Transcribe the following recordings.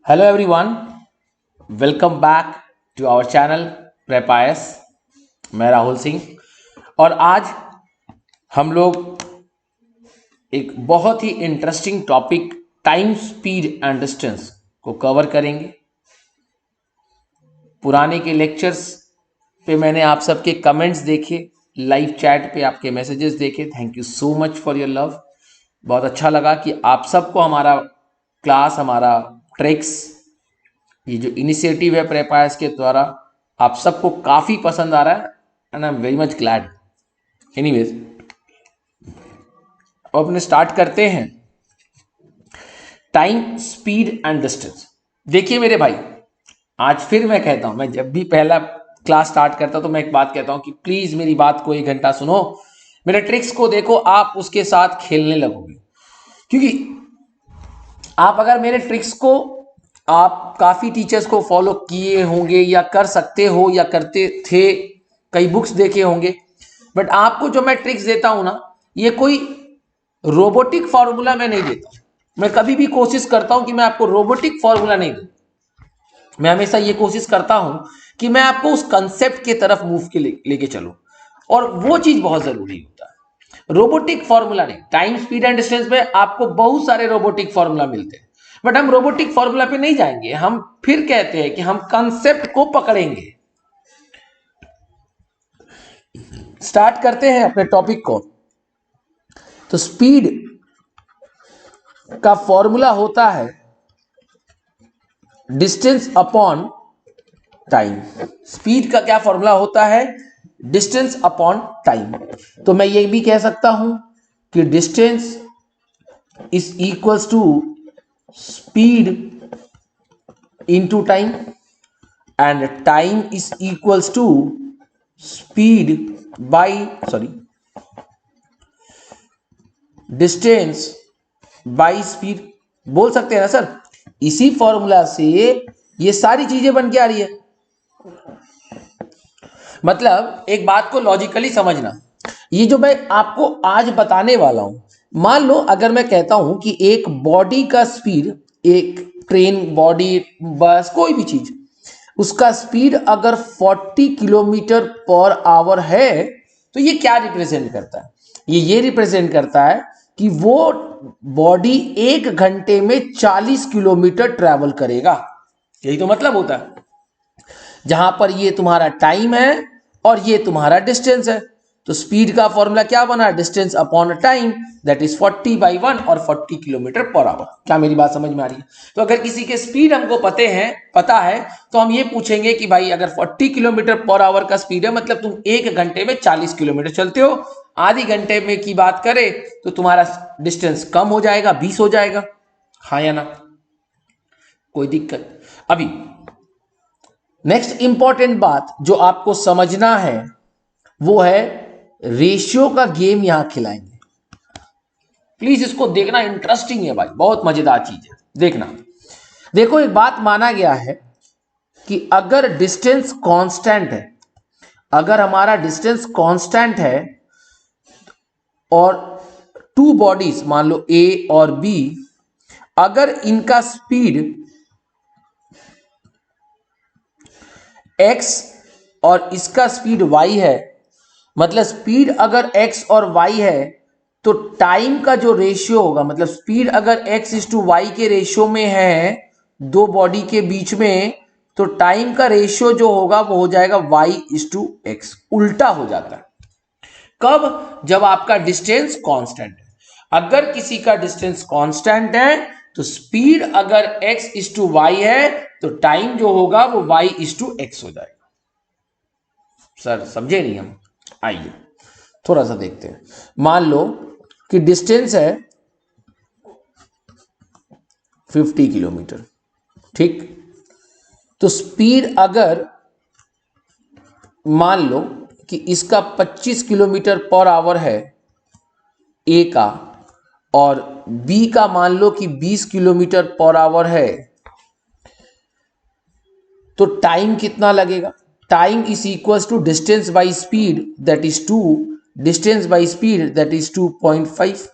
Hello everyone, welcome back to our channel प्रेपायस। मैं राहुल सिंह और आज हम लोग एक बहुत ही interesting topic time, speed and distance को कवर करेंगे। पुराने के लेक्चर्स पे मैंने आप सबके कमेंट्स देखे, लाइव चैट पे आपके मैसेजेस देखे। Thank you so much for your love. बहुत अच्छा लगा कि आप सबको हमारा क्लास, हमारा ट्रिक्स, ये जो इनिशिएटिव है प्रेपायस के द्वारा, आप सबको काफ़ी पसंद आ रहा है and I am very much glad. Anyways, अब अपने स्टार्ट करते हैं टाइम, स्पीड एंड डिस्टेंस। देखिए मेरे भाई, आज फिर मैं कहता हूं, मैं जब भी पहला क्लास स्टार्ट करता हूं तो मैं एक बात कहता हूं कि प्लीज मेरी बात को 1 घंटा सुनो, मेरे ट्रिक्स को देखो, आप उसके साथ खेलने लगोगे। क्योंकि आप अगर मेरे ट्रिक्स को, आप काफ़ी टीचर्स को फॉलो किए होंगे या कर सकते हो या करते थे, कई बुक्स देखे होंगे, बट आपको जो मैं ट्रिक्स देता हूं ना, ये कोई रोबोटिक फॉर्मूला मैं नहीं देता। मैं कभी भी कोशिश करता हूं कि मैं आपको रोबोटिक फॉर्मूला नहीं दूं। मैं हमेशा ये कोशिश करता हूं कि मैं आपको उस कंसेप्ट की तरफ मूव के लेके चलूं, और वो चीज़ बहुत ज़रूरी होता है। रोबोटिक फॉर्मूला नहीं। टाइम, स्पीड एंड डिस्टेंस में आपको बहुत सारे रोबोटिक फॉर्मूला मिलते हैं, बट हम रोबोटिक फॉर्मूला पे नहीं जाएंगे। हम फिर कहते हैं कि हम कंसेप्ट को पकड़ेंगे। स्टार्ट करते हैं अपने टॉपिक को। तो स्पीड का फॉर्मूला होता है डिस्टेंस अपॉन टाइम। स्पीड का क्या फॉर्मूला होता है? Distance upon time. तो मैं ये भी कह सकता हूं कि distance is equals to speed into time and time is equals to speed by distance by speed। बोल सकते हैं ना सर? इसी फॉर्मूला से ये सारी चीजें बन के आ रही है। मतलब एक बात को लॉजिकली समझना, ये जो मैं आपको आज बताने वाला हूं, मान लो अगर मैं कहता हूं कि एक बॉडी का स्पीड, एक ट्रेन, बॉडी, बस, कोई भी चीज, उसका स्पीड अगर 40 किलोमीटर पर आवर है, तो ये क्या रिप्रेजेंट करता है? ये रिप्रेजेंट करता है कि वो बॉडी 1 घंटे में 40 किलोमीटर ट्रैवल करेगा। यही तो मतलब होता है। जहां पर ये तुम्हारा टाइम है और ये तुम्हारा डिस्टेंस है, तो स्पीड का फॉर्मूला क्या बना? Distance upon time, that is 40/1 और 40 किलोमीटर पर आवर। क्या मेरी बात समझ में आ रही है? तो अगर किसी के स्पीड हमको पता है तो हम ये पूछेंगे कि भाई अगर 40 किलोमीटर पर आवर का स्पीड है, मतलब तुम 1 घंटे में 40 किलोमीटर चलते हो। आधी घंटे में की बात करें तो तुम्हारा डिस्टेंस कम हो जाएगा, 20 हो जाएगा। हाँ या ना? कोई दिक्कत? अभी नेक्स्ट इंपॉर्टेंट बात जो आपको समझना है वो है रेशियो का गेम यहां खिलाएंगे। प्लीज इसको देखना, इंटरेस्टिंग है भाई, बहुत मजेदार चीज है, देखना। देखो, एक बात माना गया है कि अगर डिस्टेंस कांस्टेंट है, अगर हमारा डिस्टेंस कांस्टेंट है और टू बॉडीज, मान लो ए और बी, अगर इनका स्पीड x और इसका स्पीड y है, मतलब स्पीड अगर x और y है, तो टाइम का जो रेशियो होगा, मतलब स्पीड अगर x/y के रेशियो में है दो बॉडी के बीच में, तो टाइम का रेशियो जो होगा वो हो जाएगा y/x। उल्टा हो जाता है। कब? जब आपका डिस्टेंस कांस्टेंट है। अगर किसी का डिस्टेंस कांस्टेंट है तो स्पीड अगर x/y है तो टाइम जो होगा वो y/x हो जाएगा। सर समझे नहीं हम? आइए थोड़ा सा देखते हैं। मान लो कि डिस्टेंस है 50 किलोमीटर, ठीक? तो स्पीड अगर मान लो कि इसका 25 किलोमीटर पर आवर है ए का, और बी का मान लो कि 20 किलोमीटर पर आवर है, तो टाइम कितना लगेगा? Time is equal to distance by speed, that is 2, distance by speed that is 2.5।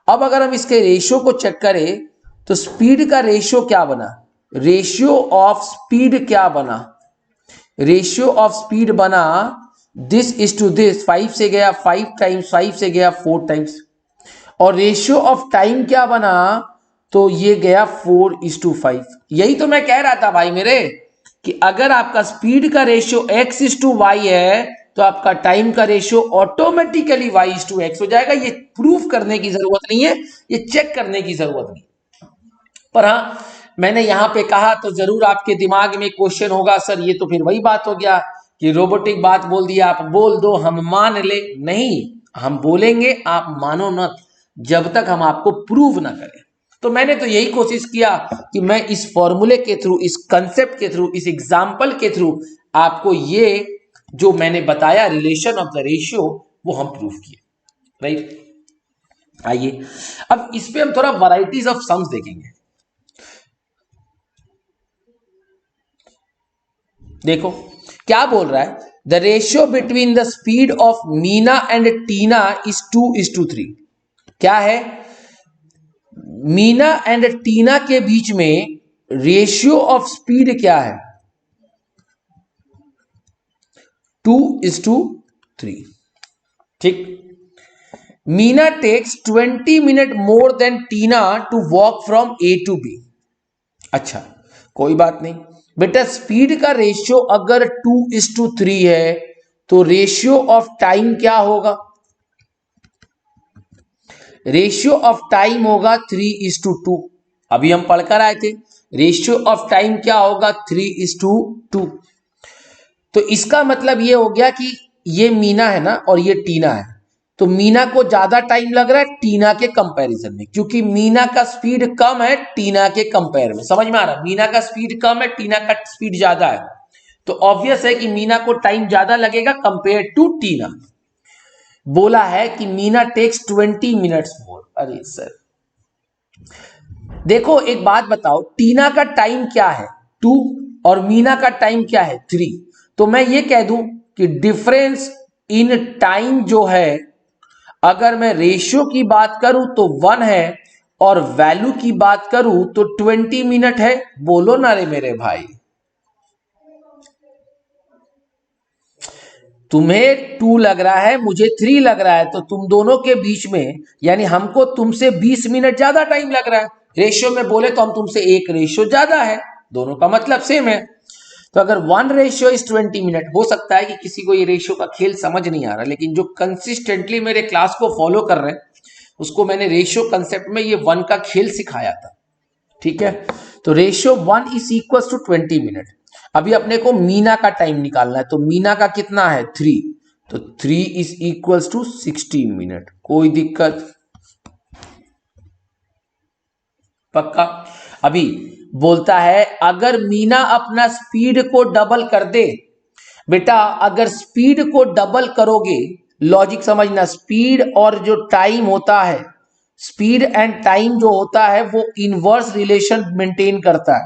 अब अगर हम इसके रेशियो को चेक करें तो स्पीड का रेशियो क्या बना? रेशियो ऑफ स्पीड क्या बना, रेशियो ऑफ स्पीड बना दिस इज टू दिस, 5 से गया 5 टाइम्स, 5 से गया 4 टाइम्स। और रेशियो ऑफ टाइम क्या बना, तो ये गया 4:5। यही तो मैं कह रहा था भाई मेरे, कि अगर आपका स्पीड का रेशियो x:y है तो आपका टाइम का रेशियो ऑटोमेटिकली y:x हो जाएगा। ये प्रूफ करने की जरूरत नहीं है, ये चेक करने की जरूरत नहीं। पर हाँ, मैंने यहां पे कहा तो जरूर आपके दिमाग में क्वेश्चन होगा, सर ये तो फिर वही बात हो गया कि रोबोटिक बात बोल दिया, आप बोल दो हम मान ले। नहीं, हम बोलेंगे आप मानो ना, जब तक हम आपको प्रूव ना करें। तो मैंने तो यही कोशिश किया कि मैं इस फॉर्मूले के थ्रू, इस कंसेप्ट के थ्रू, इस एग्जाम्पल के थ्रू आपको ये जो मैंने बताया रिलेशन ऑफ द रेशियो वो हम प्रूव किए। राइट, आइए अब इस पे हम थोड़ा वैरायटीज ऑफ सम्स देखेंगे। देखो क्या बोल रहा है, the ratio between the speed of Meena and Tina is 2:3। क्या है, मीना एंड टीना के बीच में रेशियो ऑफ स्पीड क्या है, 2:3। ठीक, Meena takes 20 minute more than Tina to walk from A to B. अच्छा, कोई बात नहीं बेटा, स्पीड का रेशियो अगर 2:3 है तो रेशियो ऑफ टाइम क्या होगा, रेशियो ऑफ टाइम होगा 3:2। अभी हम पढ़कर आए थे, रेशियो ऑफ टाइम क्या होगा, 3:2। तो इसका मतलब ये हो गया कि ये मीना है ना और ये टीना है, तो मीना को ज्यादा टाइम लग रहा है टीना के कंपैरिजन में, क्योंकि मीना का स्पीड कम है टीना के कंपेयर में। समझ में आ रहा, मीना का स्पीड कम है टीना का स्पीड ज्यादा है, तो ऑब्वियस है कि मीना को टाइम ज्यादा लगेगा कंपेयर टू टीना। बोला है कि मीना टेक्स 20 मिनट्स मोर। अरे सर देखो एक बात बताओ, टीना का टाइम क्या है 2 और मीना का टाइम क्या है 3, तो मैं ये कह दूं कि डिफरेंस इन टाइम जो है, अगर मैं रेशियो की बात करूं तो 1 है और वैल्यू की बात करूं तो 20 मिनट है। बोलो ना रे मेरे भाई, तुम्हें 2 लग रहा है मुझे 3 लग रहा है, तो तुम दोनों के बीच में यानी हमको तुमसे 20 मिनट ज्यादा टाइम लग रहा है। रेशियो में बोले तो हम तुमसे एक रेशियो ज्यादा है, दोनों का मतलब सेम है। तो अगर 1:20 हो सकता है कि किसी को ये रेशियो का खेल समझ नहीं आ रहा, लेकिन जो कंसिस्टेंटली मेरे क्लास को फॉलो कर रहे हैं उसको मैंने रेशियो कंसेप्ट में ये 1 का खेल सिखाया था। ठीक है, तो रेशियो 1:20 मिनट। अभी अपने को मीना का टाइम निकालना है, तो मीना का कितना है 3, तो 3:60 मिनट। कोई दिक्कत, पक्का। अभी बोलता है अगर मीना अपना स्पीड को डबल कर दे, बेटा अगर स्पीड को डबल करोगे, लॉजिक समझना, स्पीड और जो टाइम होता है, स्पीड एंड टाइम जो होता है वो इनवर्स रिलेशन मेंटेन करता है।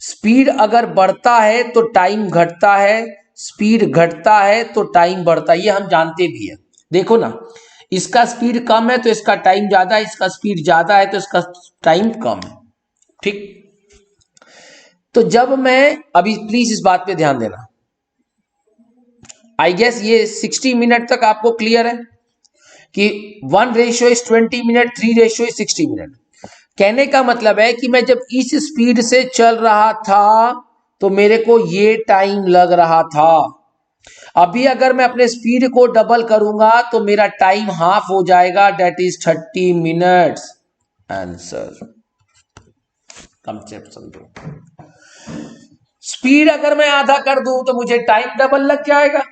स्पीड अगर बढ़ता है तो टाइम घटता है, स्पीड घटता है तो टाइम बढ़ता है, ये हम जानते भी है। देखो ना, इसका स्पीड कम है तो इसका टाइम ज्यादा है, इसका स्पीड ज्यादा है तो इसका टाइम कम है। ठीक, तो जब मैं, अभी प्लीज इस बात पे ध्यान देना, आई गेस ये 60 मिनट तक आपको क्लियर है कि 1:20 मिनट, 3:60 मिनट। कहने का मतलब है कि मैं जब इस स्पीड से चल रहा था तो मेरे को ये टाइम लग रहा था। अभी अगर मैं अपने स्पीड को डबल करूंगा तो मेरा टाइम हाफ हो जाएगा, that is 30 minutes. Answer, concept समझो। स्पीड अगर मैं आधा कर दूं तो मुझे टाइम डबल लग जाएगा।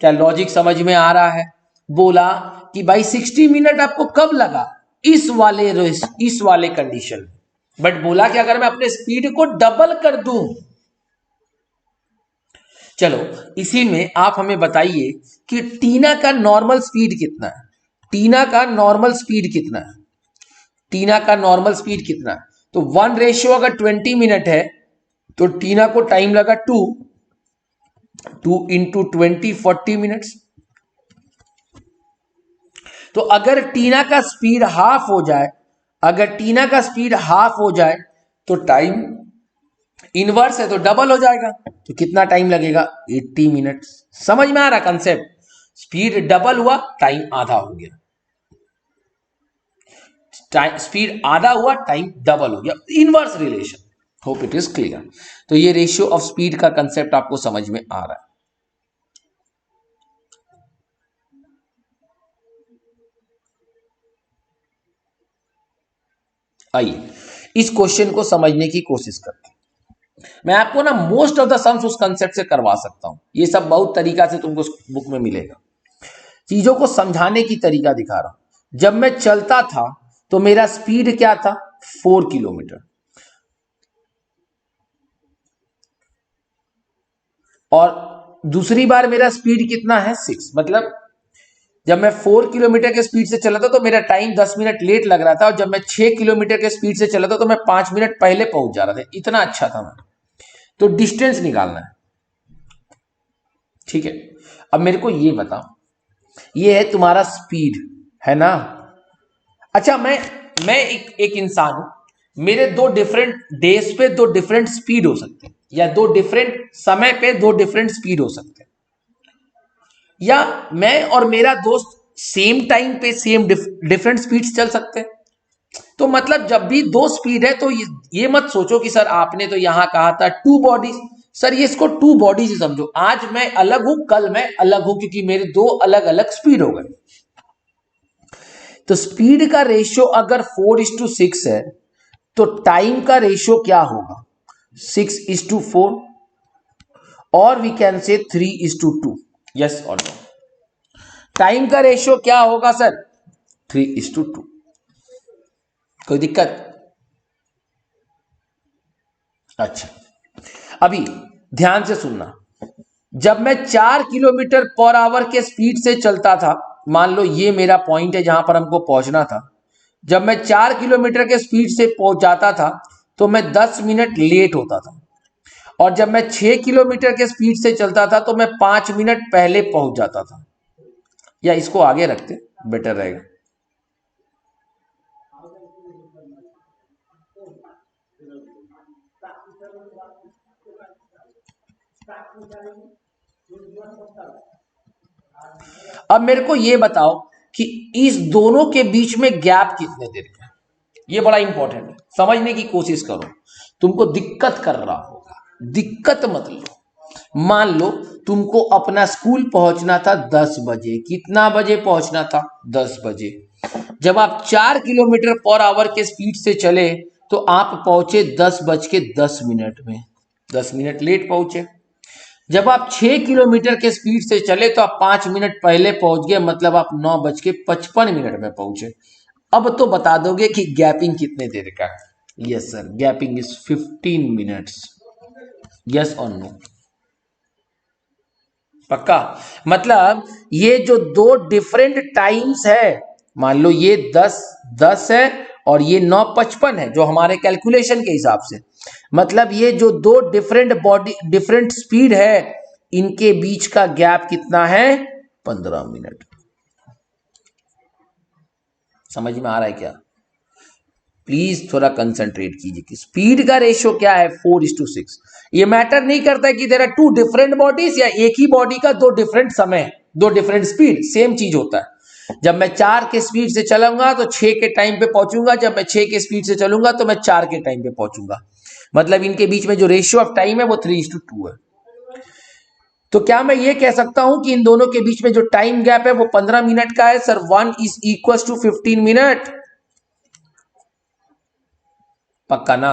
क्या लॉजिक समझ में आ रहा है? बोला कि भाई 60 मिनट आपको कब लगा, इस वाले कंडीशन, बट बोला कि अगर मैं अपने स्पीड को डबल कर दूं। चलो इसी में आप हमें बताइए कि टीना का नॉर्मल स्पीड कितना है, टीना का नॉर्मल स्पीड कितना है, टीना का नॉर्मल स्पीड कितना है। तो 1 अगर 20 मिनट है तो टीना को टाइम लगा 2 इंटू 20, 40 मिनट्स। तो अगर टीना का स्पीड हाफ हो जाए, अगर टीना का स्पीड हाफ हो जाए तो टाइम इनवर्स है तो डबल हो जाएगा, तो कितना टाइम लगेगा? 80 मिनट। समझ में आ रहा कंसेप्ट? स्पीड डबल हुआ, टाइम आधा हो गया। स्पीड आधा हुआ, टाइम डबल हो गया। Inverse relation. Hope it is clear. तो ये रेशियो ऑफ स्पीड का कंसेप्ट आपको समझ में आ रहा है। आइए इस क्वेश्चन को समझने की कोशिश करते हैं। मैं आपको ना मोस्ट ऑफ द सम्स उस कंसेप्ट से करवा सकता हूं। ये सब बहुत तरीका से तुमको बुक में मिलेगा। चीजों को समझाने की तरीका दिखा रहा हूं। जब मैं चलता था तो मेरा स्पीड क्या था? 4 किलोमीटर। और दूसरी बार मेरा स्पीड कितना है? 6। मतलब जब मैं 4 किलोमीटर के स्पीड से चला था तो मेरा टाइम 10 मिनट लेट लग रहा था, और जब मैं 6 किलोमीटर के स्पीड से चला था तो मैं 5 मिनट पहले पहुंच जा रहा था। इतना अच्छा था मैं। तो डिस्टेंस निकालना है, ठीक है। अब मेरे को ये बताओ, ये है तुम्हारा स्पीड, है ना? अच्छा, मैं एक इंसान हूं। मेरे दो डिफरेंट डेज पे दो डिफरेंट स्पीड हो सकते हैं, या दो डिफरेंट समय पे दो डिफरेंट स्पीड हो सकते हैं, या मैं और मेरा दोस्त सेम टाइम पे सेम डिफरेंट स्पीड चल सकते हैं। तो मतलब जब भी दो स्पीड है तो ये मत सोचो कि सर आपने तो यहां कहा था टू बॉडीज। सर ये इसको टू बॉडीज ही समझो। आज मैं अलग हूं, कल मैं अलग हूं, क्योंकि मेरे दो अलग अलग स्पीड हो गए। तो स्पीड का रेशियो अगर 4:6 है तो टाइम का रेशियो क्या होगा? 6:4, और वी कैन से 3:2। यस और नो? टाइम का रेशियो क्या होगा सर? 3:2। कोई दिक्कत? अच्छा, अभी ध्यान से सुनना। जब मैं 4 किलोमीटर पर आवर के स्पीड से चलता था, मान लो ये मेरा पॉइंट है जहां पर हमको पहुंचना था। जब मैं 4 किलोमीटर के स्पीड से पहुंच जाता था तो मैं 10 मिनट लेट होता था, और जब मैं 6 किलोमीटर के स्पीड से चलता था तो मैं 5 मिनट पहले पहुंच जाता था। या इसको आगे रखते, बेटर रहेगा। अब मेरे को ये बताओ कि इस दोनों के बीच में गैप कितने देर का है? ये बड़ा इंपॉर्टेंट है, समझने की कोशिश करो। तुमको दिक्कत कर रहा होगा, दिक्कत मत लो। मान लो तुमको अपना स्कूल पहुंचना था 10 बजे। कितना बजे पहुंचना था? 10 बजे। जब आप 4 किलोमीटर पर आवर के स्पीड से चले तो आप पहुंचे 10:10 में। 10 मिनट लेट पहुंचे। जब आप 6 किलोमीटर के स्पीड से चले तो आप 5 मिनट पहले पहुंच गए, मतलब आप 9:55 में पहुंचे। अब तो बता दोगे कि गैपिंग कितने देर का है? Yes sir, gapping is 15 minutes. Yes और नो? पक्का? मतलब ये जो दो डिफरेंट टाइम्स है, मान लो ये 10:10 है और ये 9:55 है, जो हमारे कैलकुलेशन के हिसाब से, मतलब ये जो दो डिफरेंट स्पीड है, इनके बीच का गैप कितना है? 15 मिनट। समझ में आ रहा है क्या? प्लीज थोड़ा कंसंट्रेट कीजिए कि स्पीड का रेशियो क्या है? 4:6। ये मैटर नहीं करता है कि there are two different bodies या एक ही बॉडी का दो डिफरेंट समय, दो डिफरेंट स्पीड, सेम चीज होता है। जब मैं 4 के स्पीड से चलूंगा तो 6 के टाइम पे पहुंचूंगा, जब मैं 6 के स्पीड से चलूंगा तो मैं 4 के टाइम पे पहुंचूंगा। मतलब इनके बीच में जो रेशियो ऑफ टाइम है वो 3:2 है। तो क्या मैं ये कह सकता हूं कि इन दोनों के बीच में जो टाइम गैप है वो 15 मिनट का है? Sir 1 = 15 minute. पक्का ना?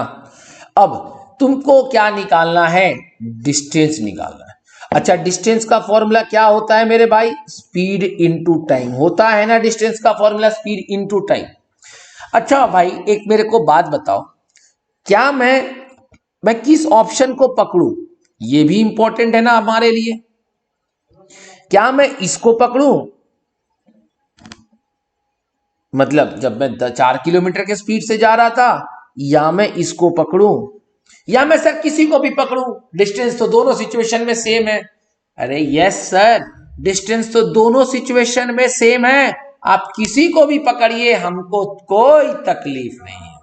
अब तुमको क्या निकालना है? डिस्टेंस निकालना है। अच्छा, डिस्टेंस का फॉर्मूला क्या होता है मेरे भाई? स्पीड इनटू टाइम होता है ना। डिस्टेंस का फॉर्मूला स्पीड इनटू टाइम। अच्छा भाई, एक मेरे को बात बताओ, क्या मैं किस ऑप्शन को पकड़ूं? ये भी इंपॉर्टेंट है ना हमारे लिए। क्या मैं इसको पकड़ूं, मतलब जब मैं 4 किलोमीटर के स्पीड से जा रहा था, या मैं इसको पकड़ूं, या मैं सर किसी को भी पकड़ूं? डिस्टेंस तो दोनों सिचुएशन में सेम है। अरे यस सर, डिस्टेंस तो दोनों सिचुएशन में सेम है। आप किसी को भी पकड़िए, हमको कोई तकलीफ नहीं है।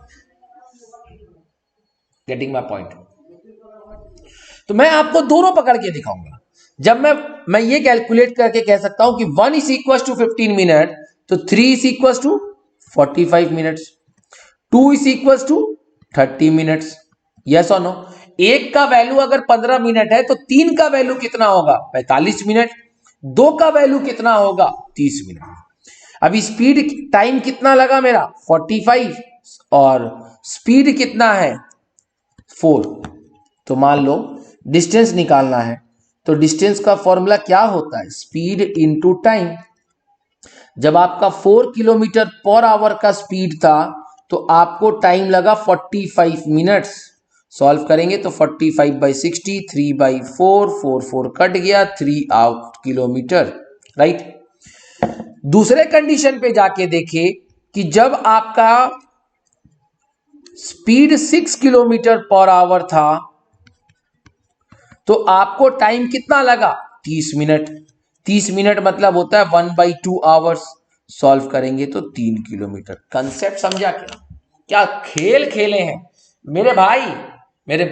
Getting my point? तो मैं आपको दोनों पकड़ के दिखाऊंगा। जब मैं ये कैलकुलेट करके कह सकता हूं कि 1 इज इक्वल टू 15 मिनट, तो 3 is equal to 45 minutes, 2 is equal to 30 minutes. Yes और नो? एक का वैल्यू अगर 15 मिनट है तो 3 का वैल्यू कितना होगा? 45 मिनट। 2 का वैल्यू कितना होगा? 30 मिनट। अभी स्पीड टाइम कितना लगा मेरा? 45, और स्पीड कितना है? 4। तो मान लो डिस्टेंस निकालना है, तो डिस्टेंस का फॉर्मूला क्या होता है? Speed into time. जब आपका 4 किलोमीटर पर आवर का स्पीड था तो आपको टाइम लगा 45 मिनट्स। सॉल्व करेंगे तो 45/60, 3/4, 4 कट गया, 3 आउट किलोमीटर, राइट। दूसरे कंडीशन पे जाके देखे कि जब आपका स्पीड 6 किलोमीटर पर आवर था तो आपको टाइम कितना लगा? 30 मिनट। 30 मिनट मतलब होता है 1/2 आवर्स। सॉल्व करेंगे तो 3 किलोमीटर। कंसेप्ट समझा क्या? क्या खेल खेले हैं मेरे भाई मेरे।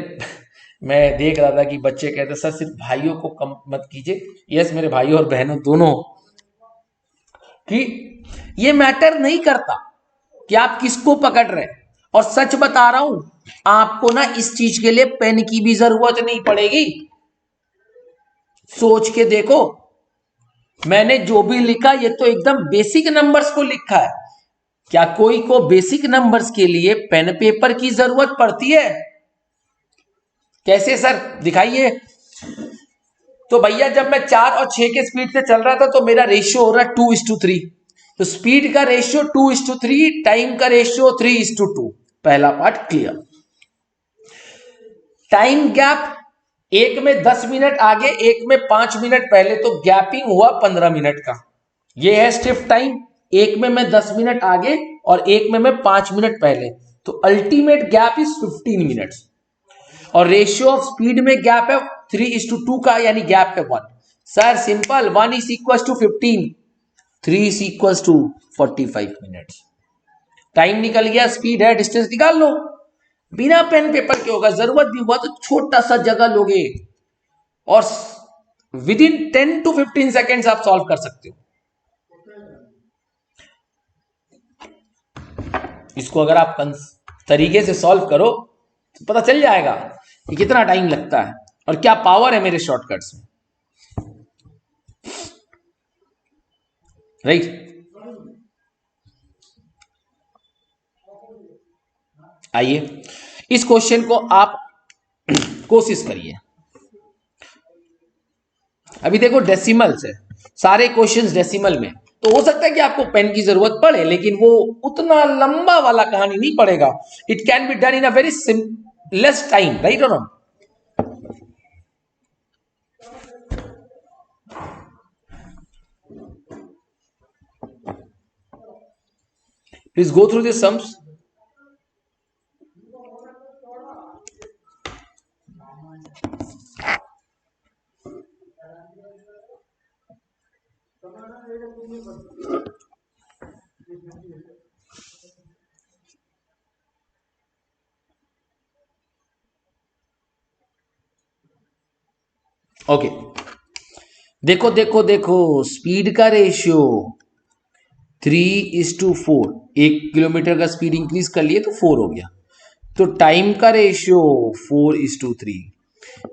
मैं देख रहा था कि बच्चे कहते सर सिर्फ भाइयों को कम मत कीजिए। यस मेरे भाइयों और बहनों दोनों, कि ये मैटर नहीं करता कि आप किसको पकड़ रहे हैं। और सच बता रहा हूं, आपको ना इस चीज के लिए पेन की भी जरूरत नहीं पड़ेगी। सोच के देखो, मैंने जो भी लिखा ये तो एकदम बेसिक नंबर्स को लिखा है। क्या कोई को बेसिक नंबर्स के लिए पेन पेपर की जरूरत पड़ती है? कैसे सर, दिखाइए। तो भैया जब मैं 4 और 6 के स्पीड से चल रहा था तो मेरा रेशियो हो रहा है 2:3। तो स्पीड का रेशियो 2:3, टाइम का रेशियो 3:2। पहला पार्ट क्लियर। टाइम गैप, एक में 10 मिनट आगे, एक में 5 मिनट पहले, तो गैपिंग हुआ 15 मिनट का। यह है स्टिफ टाइम। एक में मैं 10 मिनट आगे और एक में मैं 5 मिनट पहले, तो अल्टीमेट गैप इज 15 मिनट्स। और रेशियो ऑफ स्पीड में गैप है 3:2 का, यानी गैप है 1। Sir simple, 1 is equal to 15, 3 is equal to 45 minutes. Time निकल गया, स्पीड है, डिस्टेंस निकाल लो। बिना पेन पेपर के होगा। जरूरत भी हुआ तो छोटा सा जगह लोगे और विद इन 10 to 15 सेकेंड्स आप सॉल्व कर सकते हो। इसको अगर आप तरीके से सॉल्व करो तो पता चल जाएगा कि कितना टाइम लगता है और क्या पावर है मेरे शॉर्टकट्स में, राइट। आइए इस क्वेश्चन को आप कोशिश करिए। अभी देखो डेसिमल्स है, सारे क्वेश्चंस डेसिमल में, तो हो सकता है कि आपको पेन की जरूरत पड़े, लेकिन वो उतना लंबा वाला कहानी नहीं पड़ेगा। It can be done in a very less time, right और not? Please go through this sums. Okay, देखो देखो देखो, स्पीड का रेशियो 3:4। 1 किलोमीटर का स्पीड इंक्रीज कर लिए तो 4 हो गया। तो टाइम का रेशियो 4:3।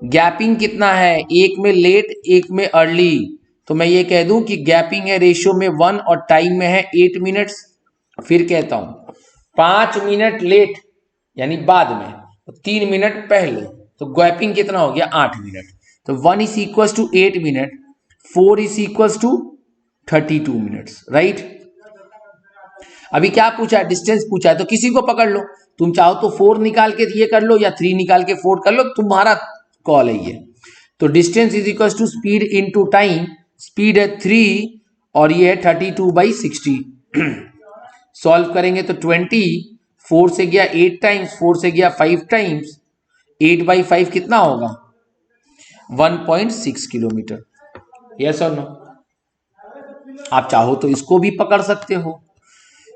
गैपिंग कितना है? एक में लेट, एक में अर्ली। तो मैं ये कह दूं कि गैपिंग है रेशियो में 1 और टाइम में है 8 मिनट्स। फिर कहता हूं 5 मिनट लेट यानी बाद में, तो 3 मिनट पहले, तो गैपिंग कितना हो गया? 8 मिनट। तो 1 is equal to 8 minute, 4 is equal to 32 minutes, right. अभी क्या पूछा है? डिस्टेंस पूछा है, तो किसी को पकड़ लो। तुम चाहो तो 4 निकाल के ये कर लो या 3 निकाल के 4 कर लो, तुम्हारा कॉल है ये। तो distance is equal to speed into time. Speed है 3 और ये है 32/60। सॉल्व करेंगे तो 20, 4 से गया 8 टाइम्स, 4 से गया 5 टाइम्स, 8/5 कितना होगा? 1.6 किलोमीटर। यस और नो? आप चाहो तो इसको भी पकड़ सकते हो,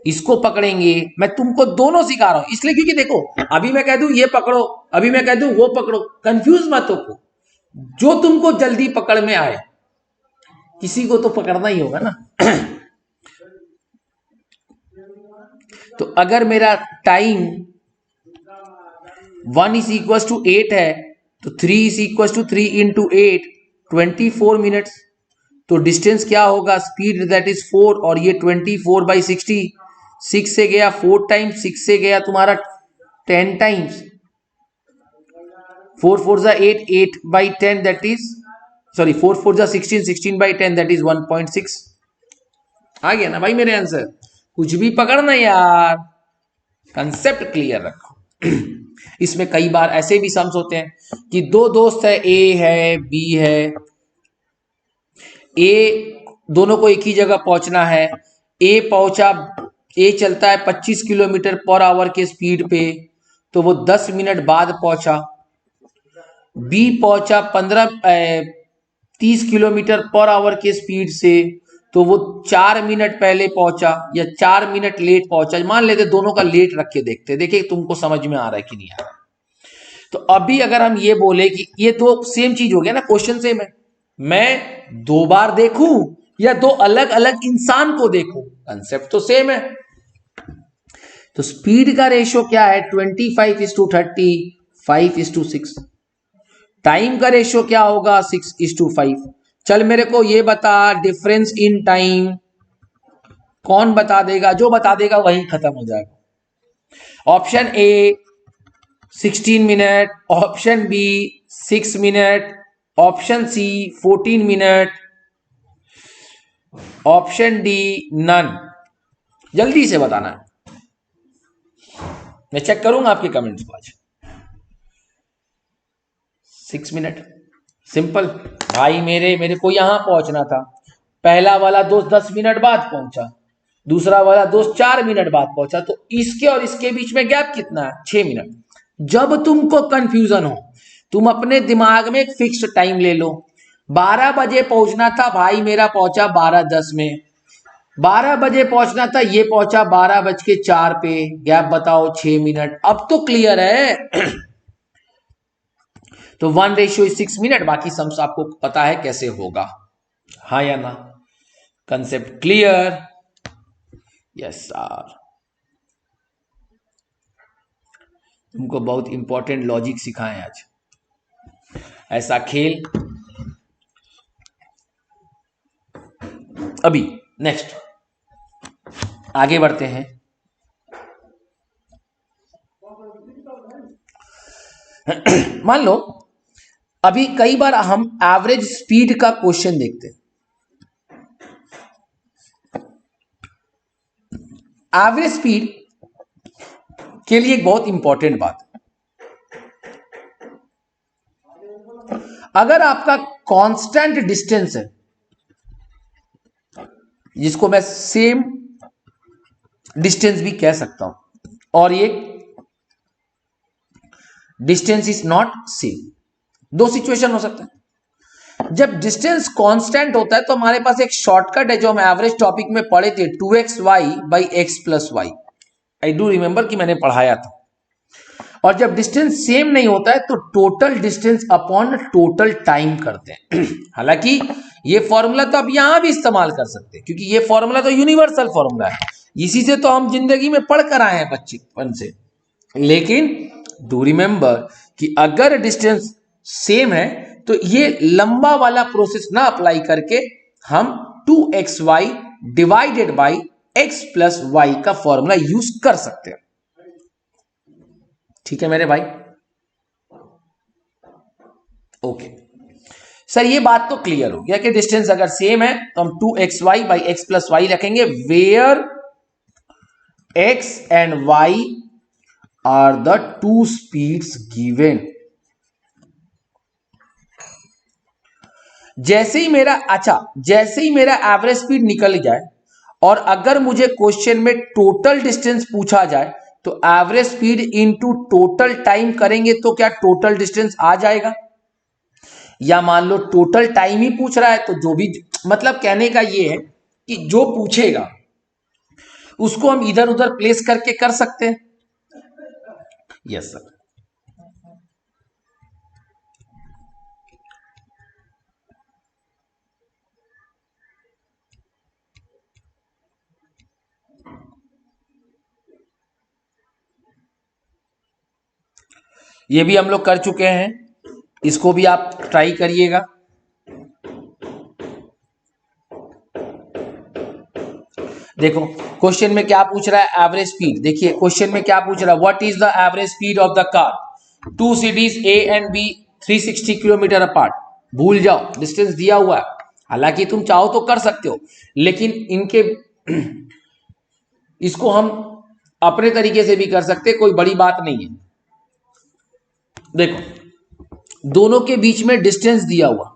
इसको पकड़ेंगे। मैं तुमको दोनों सिखा रहा हूं इसलिए क्योंकि देखो, अभी मैं कह दूं ये पकड़ो, अभी मैं कह दूं वो पकड़ो, कंफ्यूज मत हो। जो तुमको जल्दी पकड़ में आए, किसी को तो पकड़ना ही होगा ना। तो अगर मेरा टाइम 1 इज इक्वल टू 8 है तो 3 is equal to 3 into 8 24 minutes. तो डिस्टेंस क्या होगा, स्पीड दैट इज 4 और ये 24/60, 6 से गया 4 टाइम्स, 6 से गया तुम्हारा 10 टाइम्स, 4 4 जा 8, 8/10 दैट इज, सॉरी 4 4 जा 16, 16/10 दैट इज 1.6। आ गया ना भाई मेरे आंसर। कुछ भी पकड़ना यार, कंसेप्ट क्लियर रखो। इसमें कई बार ऐसे भी सम्स होते हैं कि दो दोस्त है, ए है बी है, ए दोनों को एक ही जगह पहुंचना है। ए पहुंचा, ए चलता है 25 किलोमीटर पर आवर के स्पीड पे, तो वो 10 मिनट बाद पहुंचा। बी पहुंचा 30 किलोमीटर पर आवर के स्पीड से, तो वो 4 मिनट पहले पहुंचा या 4 मिनट लेट पहुंचा। मान लेते दोनों का लेट रख के देखते, देखिए तुमको समझ में आ रहा है कि नहीं आ रहा है। तो अभी अगर हम ये बोले कि ये दो सेम चीज हो गया ना, क्वेश्चन सेम है, मैं 2 बार देखूं या 2 अलग अलग इंसान को देखूं, कंसेप्ट तो सेम है। तो स्पीड का रेशियो क्या है, 25:30, 5:6। टाइम का रेशियो क्या होगा, 6:5। चल मेरे को ये बता, डिफरेंस इन टाइम कौन बता देगा, जो बता देगा वही खत्म हो जाएगा। Option A 16 minute, option B 6 minute, option C 14 minute, option D none. जल्दी से बताना है, मैं चेक करूंगा आपके कमेंट्स को आज। 6 मिनट सिंपल भाई, मेरे को यहां पहुंचना था, पहला वाला दोस्त 10 मिनट बाद पहुंचा, दूसरा वाला दोस्त 4 मिनट बाद पहुंचा, तो इसके और इसके बीच में गैप कितना है, 6 मिनट। जब तुमको कंफ्यूजन हो, तुम अपने दिमाग में एक फिक्स्ड टाइम ले लो। 12 बजे पहुंचना था भाई, मेरा पहुंचा 12:10 में। 12 बजे पहुंचना था, ये पहुंचा 12:04 पे, गैप बताओ 6 मिनट। अब तो क्लियर है। तो 1:6 मिनट, बाकी सम्स आपको पता है कैसे होगा, हाँ या ना। Concept clear, yes sir. तुमको बहुत इंपॉर्टेंट लॉजिक सिखाएं आज, ऐसा खेल। अभी नेक्स्ट आगे बढ़ते हैं। मान लो अभी कई बार हम एवरेज स्पीड का क्वेश्चन देखते हैं। एवरेज स्पीड के लिए एक बहुत इंपॉर्टेंट बात, अगर आपका कांस्टेंट डिस्टेंस है, जिसको मैं सेम डिस्टेंस भी कह सकता हूं, और ये डिस्टेंस इज नॉट सेम, दो सिचुएशन हो सकता है। जब डिस्टेंस कांस्टेंट होता है तो हमारे पास एक शॉर्टकट है जो हम एवरेज टॉपिक में पढ़े थे, 2xy/x+y। आई डू रिमेंबर कि मैंने पढ़ाया था। और जब डिस्टेंस सेम नहीं होता है तो total distance upon total time करते हैं। हालांकि ये फॉर्मूला तो आप यहां भी इस्तेमाल कर सकते हैं, क्योंकि ये फॉर्मूला तो यूनिवर्सल फॉर्मूला है, इसी से तो हम जिंदगी में पढ़ कर आए हैं बचपन से। लेकिन डू रिमेंबर कि अगर डिस्टेंस सेम है तो ये लंबा वाला प्रोसेस ना अप्लाई करके हम 2xy डिवाइडेड बाई x+y का फॉर्मूला यूज कर सकते हैं। ठीक है मेरे भाई, ओके सर, ये बात तो क्लियर हो गया कि डिस्टेंस अगर सेम है तो हम 2xy/x+y रखेंगे, where x and y are the two speeds given. जैसे ही मेरा एवरेज स्पीड निकल जाए और अगर मुझे क्वेश्चन में टोटल डिस्टेंस पूछा जाए तो average speed into total time करेंगे तो क्या टोटल डिस्टेंस आ जाएगा। या मान लो टोटल टाइम ही पूछ रहा है तो जो भी, मतलब कहने का ये है कि जो पूछेगा उसको हम इधर उधर प्लेस करके कर सकते हैं। यस सर, ये भी हम लोग कर चुके हैं, इसको भी आप ट्राई करिएगा। देखो क्वेश्चन में क्या पूछ रहा है, एवरेज स्पीड। देखिए क्वेश्चन में क्या पूछ रहा है, what is the average speed of the car two cities A and B 360 kilometre apart. भूल जाओ, डिस्टेंस दिया हुआ है, हालांकि तुम चाहो तो कर सकते हो, लेकिन इनके इसको हम अपने तरीके से भी कर सकते, कोई बड़ी बात नहीं है। देखो दोनों के बीच में डिस्टेंस दिया हुआ,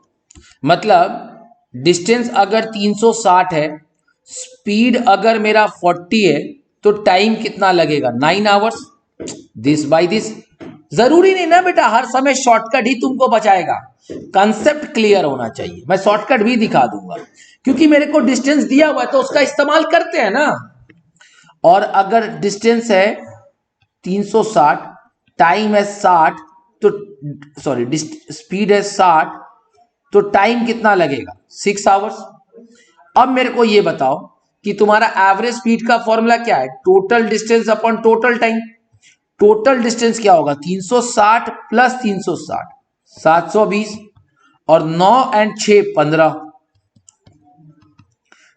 मतलब डिस्टेंस अगर 360 है, स्पीड अगर मेरा 40 है, तो टाइम कितना लगेगा, 9 आवर्स। This by this. जरूरी नहीं ना बेटा हर समय शॉर्टकट ही तुमको बचाएगा, कंसेप्ट क्लियर होना चाहिए। मैं शॉर्टकट भी दिखा दूंगा, क्योंकि मेरे को डिस्टेंस दिया हुआ है तो उसका इस्तेमाल करते हैं ना। और अगर डिस्टेंस है 360, टाइम है 60, तो सॉरी स्पीड है 60, तो टाइम कितना लगेगा, 6 आवर्स। अब मेरे को ये बताओ कि तुम्हारा एवरेज स्पीड का फॉर्मूला क्या है, total distance upon total time. Total distance क्या होगा, 360 प्लस 360 720, और 9 एंड 6 15,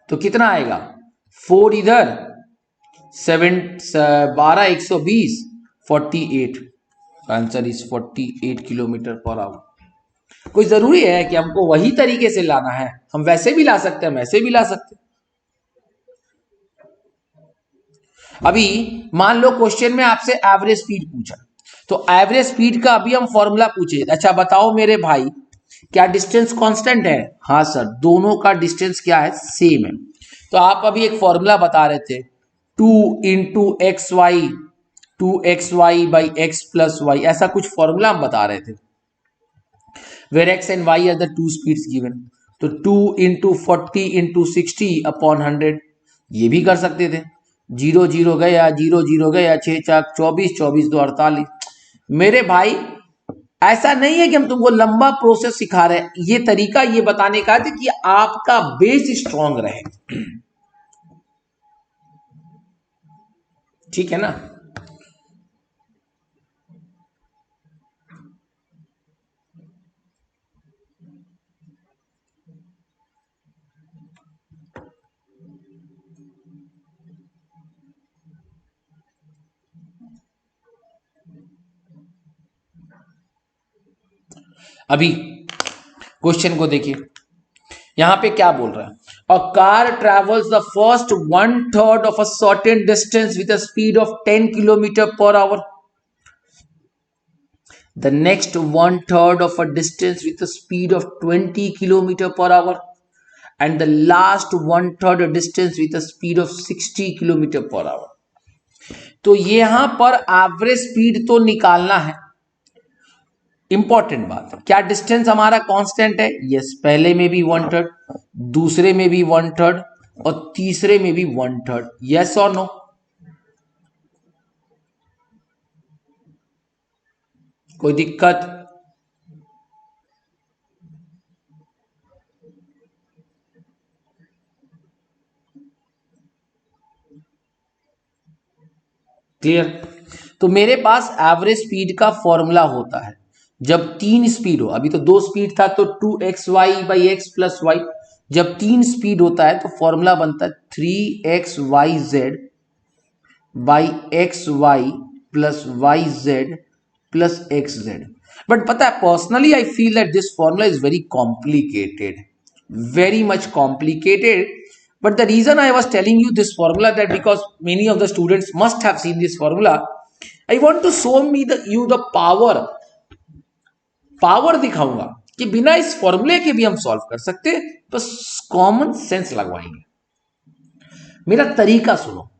तो कितना आएगा, 4 इधर 7 12 120 48। Answer is 48 kilometre per our. कोई जरूरी है कि हमको वही तरीके से लाना है, हम वैसे भी ला सकते हैं, वैसे भी ला सकते हैं। अभी मान लो क्वेश्चन में आपसे एवरेज स्पीड पूछा, तो एवरेज स्पीड का अभी हम फॉर्मूला पूछे, अच्छा बताओ मेरे भाई क्या डिस्टेंस कांस्टेंट है, हाँ सर दोनों का डिस्टेंस क्या है, सेम है। तो आप अभी एक फॉर्मूला बता रहे थे, 2 into x y 2xy by x plus y, ऐसा कुछ फॉर्मूला हम बता रहे थे, where x and y are the two speeds given. तो 2 इंटू 40 इंटू 60 अपॉन 100, ये भी कर सकते थे। 0 0 गया, 0 0 गया, 6 4 24, 24 2 48। मेरे भाई ऐसा नहीं है कि हम तुमको लंबा प्रोसेस सिखा रहे हैं, ये तरीका ये बताने का है कि आपका बेस स्ट्रांग रहे, ठीक है ना। अभी क्वेश्चन को देखिए, यहां पे क्या बोल रहा है, a car travels the first 1/3 of a certain distance with a speed of 10 kilometre per our, the next 1/3 of a distance with a speed of 20 kilometer per hour, and the last 1/3 distance with a speed of 60 kilometer per hour। तो यहां पर average speed तो निकालना है, important बात, क्या distance हमारा constant है, यस, पहले में भी 1/3, दूसरे में भी 1/3, और तीसरे में भी 1/3, यस और नो। कोई दिक्कत, क्लियर। तो मेरे पास एवरेज स्पीड का फॉर्मूला होता है जब 3 स्पीड हो, अभी तो 2 स्पीड था तो 2xy by x plus Y, जब 3 स्पीड होता है तो फॉर्मूला बनता है 3xyz by x y plus y z plus x z. But पता है personally I feel that this formula is very complicated, very much complicated, but the reason I was telling you this formula that because many of the students must have seen this formula, I want to show me you the power दिखाऊंगा कि बिना इस फॉर्मूले के भी हम solve कर सकते, बस कॉमन सेंस लगवाएंगे। मेरा तरीका सुनो।